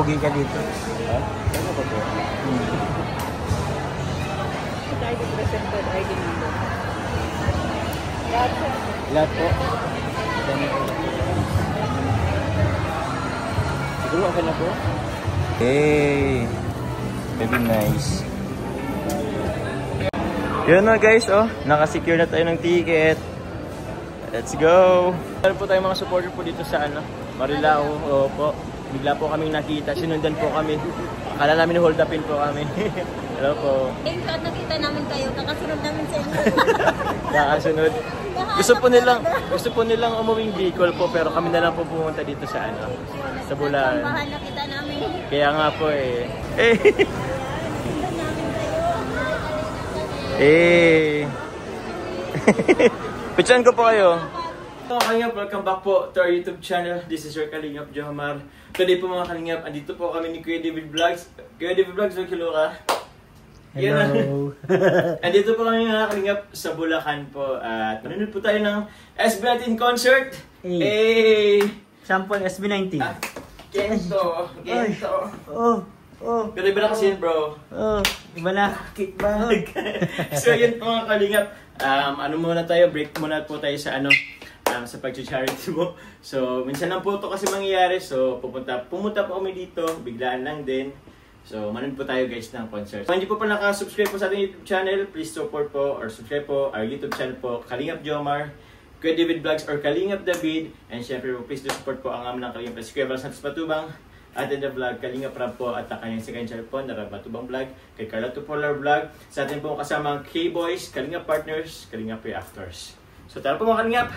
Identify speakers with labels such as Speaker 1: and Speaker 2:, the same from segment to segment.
Speaker 1: pogi ka dito.
Speaker 2: Ha? Ano ba po?
Speaker 3: Ito ID presented, ID number.
Speaker 2: Lahat po. Siguro okay na po?
Speaker 1: Hey! Very nice. Yun na guys, oh. Nakasecure na tayo ng ticket. Let's go! Meron po tayong mga supporter po dito sa Marilao. Opo. Bigla po kaming nakita. Sinundan po kami. Akala namin hold upin po kami. Hello po.
Speaker 4: Thank God nakita namin kayo. Kakasunod namin sa inyo.
Speaker 1: Kakasunod. Gusto po nilang umuwing Bicol po, pero kami na lang po pumunta dito sa sa Bulan.
Speaker 4: Sambahan nakita namin.
Speaker 1: Kaya nga po eh.
Speaker 4: Sundan namin kayo.
Speaker 1: Picturean ko po kayo. So, Kalingap, welcome back po to our YouTube channel. This is your Kalingap Johomar. Today po mga Kalingap, andito po kami ni Kuya David Vlogs. Kuya David Vlogs, hello ka.
Speaker 2: Hello.
Speaker 1: Andito po kami mga Kalingap sa Bulacan po. At nanonood po tayo ng SB19 concert.
Speaker 2: Hey! Sample SB19.
Speaker 1: Gento. Pero iba na kasi yun, bro.
Speaker 2: Iba na. Kickback.
Speaker 1: So yun po mga Kalingap. Muna tayo, break muna po tayo sa sa pag-charity mo. So minsan lang po ito kasi mangyayari. So pumunta po kami dito, biglaan lang din. So manood po tayo guys ng concert. Kung hindi po pa naka-subscribe po sa ating YouTube channel, please support po or subscribe po our YouTube channel po, Kalingap Johomar, Kuya David Vlogs or Kalingap David. And syempre po, please do support po ang amin ng Kalingap Plus Kuya Val Santos Patubang, Ate the Vlog, Kalingap Rab po at kanyang second channel po, Narab Batubang Vlog, kay Carla Tupolar Vlog, sa atin po kasama ang K-Boys, Kalingap Partners, Kalingap Reactors. So tara po mga Kalingap!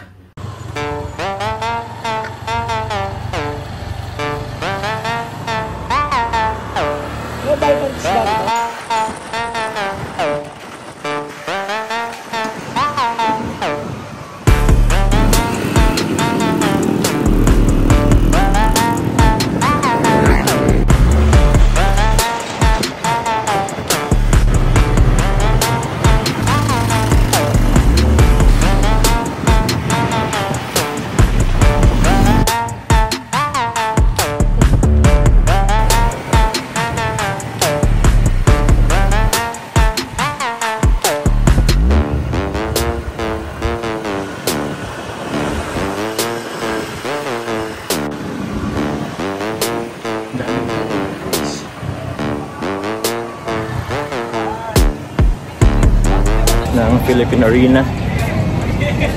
Speaker 1: Ng Philippine Arena.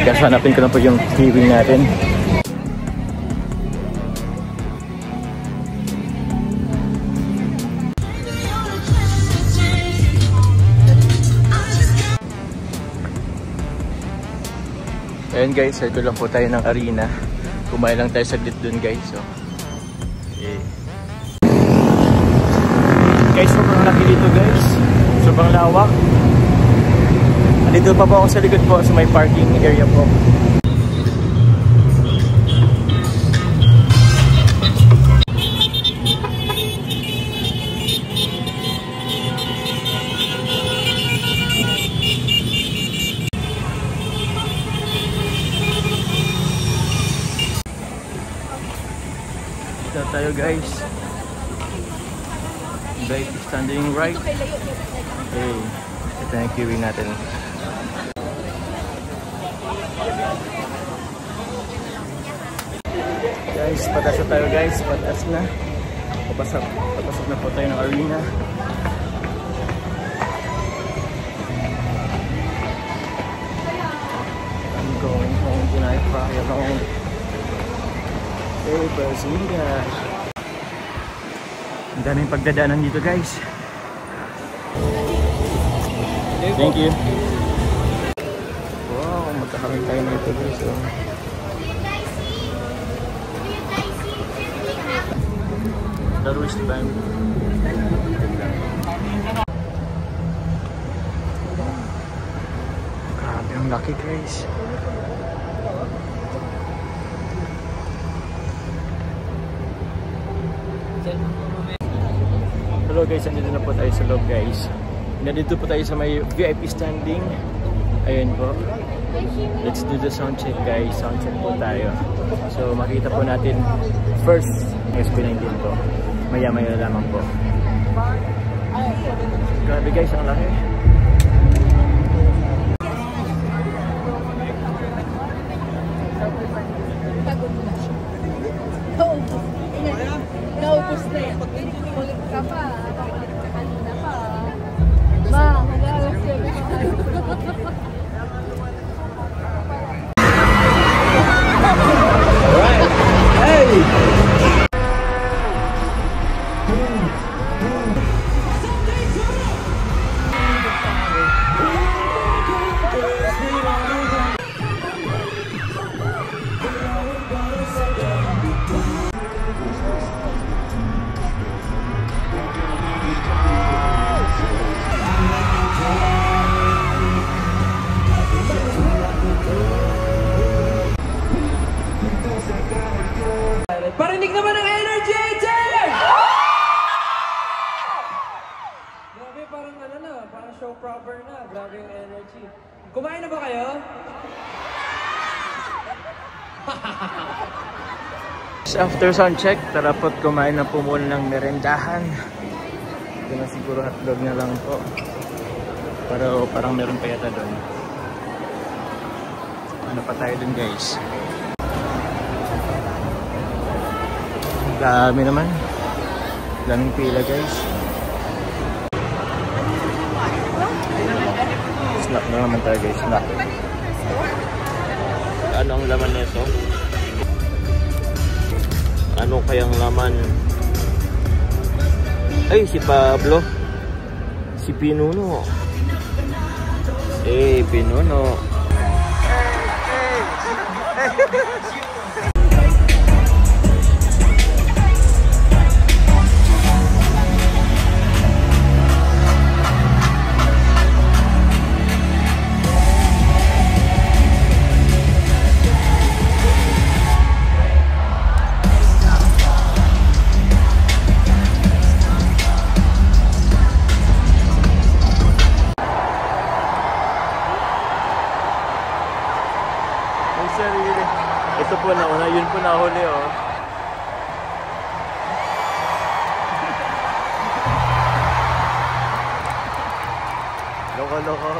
Speaker 1: Kasanapin ko na po yung TV natin. Ayan guys, circle lang po tayo ng arena. Kumain lang tayo saglit dun guys. So, guys, sobrang laki dito guys. Sobrang lawak. Dito pa po ako sa likod po sa may parking area po. Dito tayo guys. Bike standing right. Okay. Ito na yung queuing natin. Guys, patas na tayo guys, patas na. Papasok na po tayo ng arena. I'm going home tonight, cry alone. Hey, Brazilian. Ang daming pagdadaanan dito guys. Thank you. Wow, magkakaroon tayo nito guys. The wristband. Grabe ang laki guys. Hello guys, andito na po tayo sa loob guys. Nandito po tayo sa may VIP standing. Ayun po. Let's do the sound check guys. Sound check po tayo. So makita po natin first SB19 po. Maya-maya lamang po. Grabe guys, ang laki.
Speaker 3: Naubos na yan. Ulit ka pa. Kanina pa. Ma, mag-aalas ka na.
Speaker 5: Parinig naman ng energy, Jay! Grabe, parang ano na, parang show proper na. Grabe yung energy. Kumain na ba kayo?
Speaker 1: After sound check, tara po't kumain na po muna ng merendahan. Ito na siguro hotdog na lang po. Pero parang meron pa yata doon. Ano pa tayo doon guys? Dami naman. Daming pila guys. Snack na naman tayo guys. Snack. Ano ang laman nito? Ano kayang laman? Ay, si Pablo. Si Pinuno. Pinuno. Ito po na yun po nahuli oh. Loko-loko.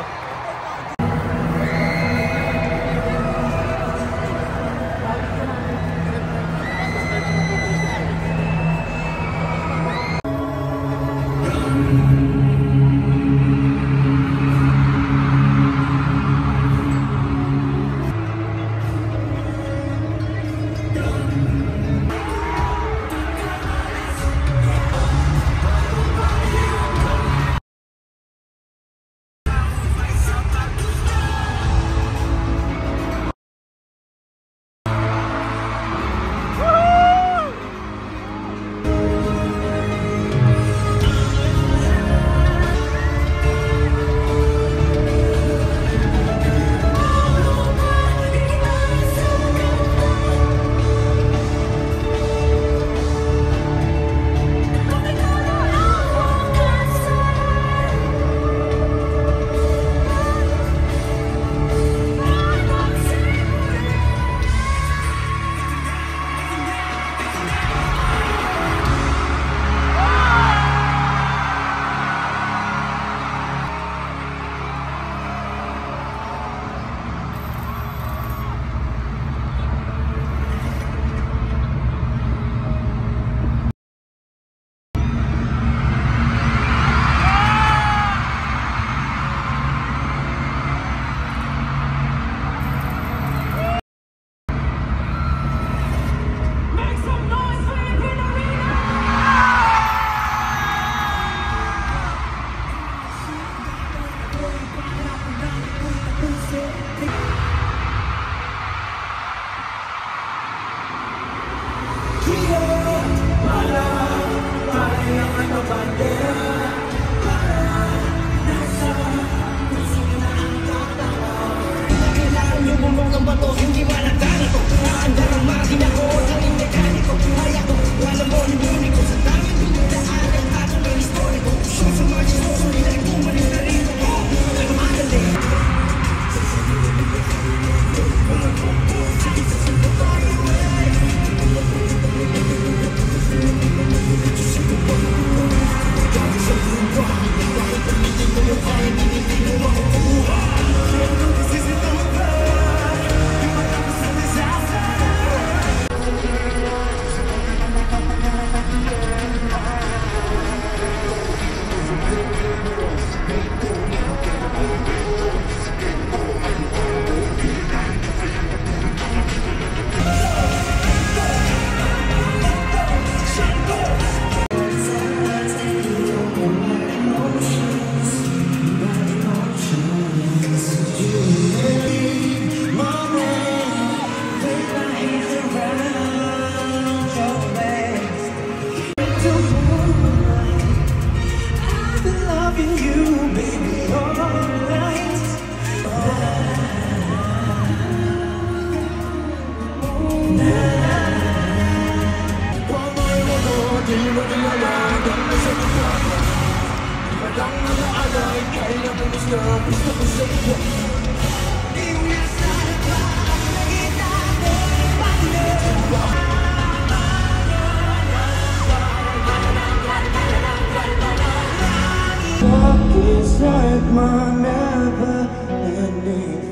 Speaker 6: It's like my never-ending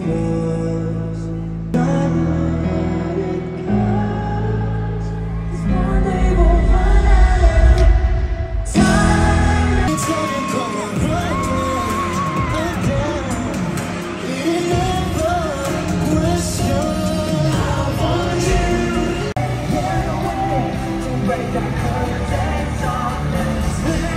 Speaker 6: thirst. Not let it comes. This one day won't run out of time. It's gonna come around again. It never questions. I want you. Run away to break the curtains on this way.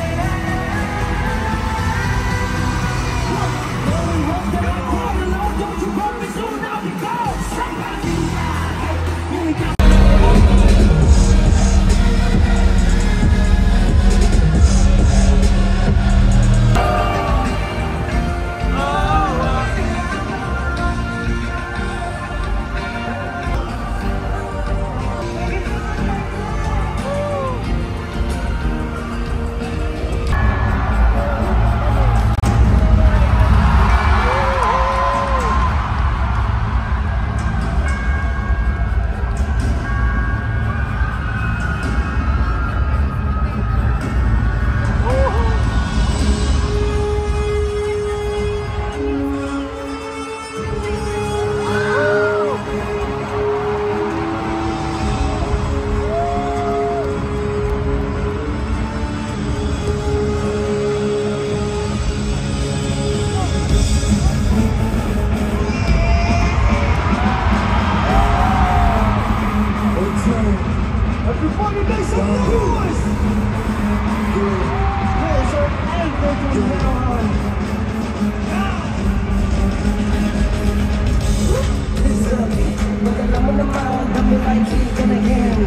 Speaker 6: Everybody make some noise! There's an everything now. It's early, but I'm on the mind, I'm like he's again.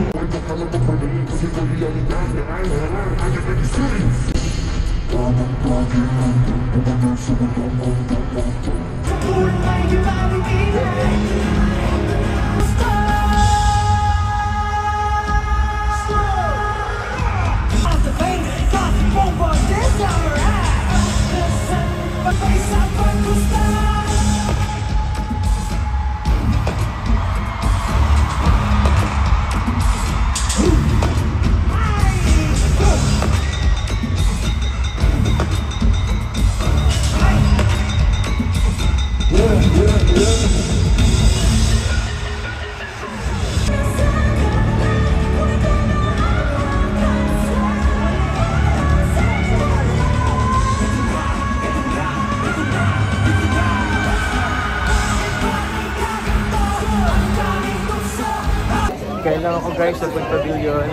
Speaker 2: Kaya lang ako guys sa Food Pavilion.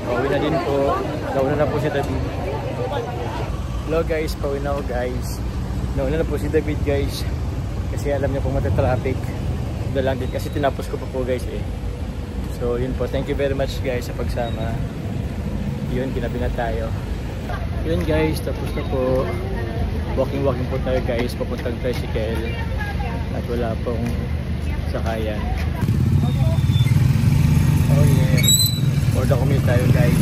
Speaker 2: Pauwi na din po. Nauna na po si David. Hello guys, pauwi na ako guys. Nauna na po si David guys. Kasi alam niya po matatraffic. Ito lang din kasi tinapos ko pa po guys eh. So yun po, thank you very much guys sa pagsama. Yun, ginabi na tayo. Yun guys, tapos na po. Walking po tayo guys, papuntang tricycle. At wala pong sakayan. Oh yeah. For the commute tayo guys.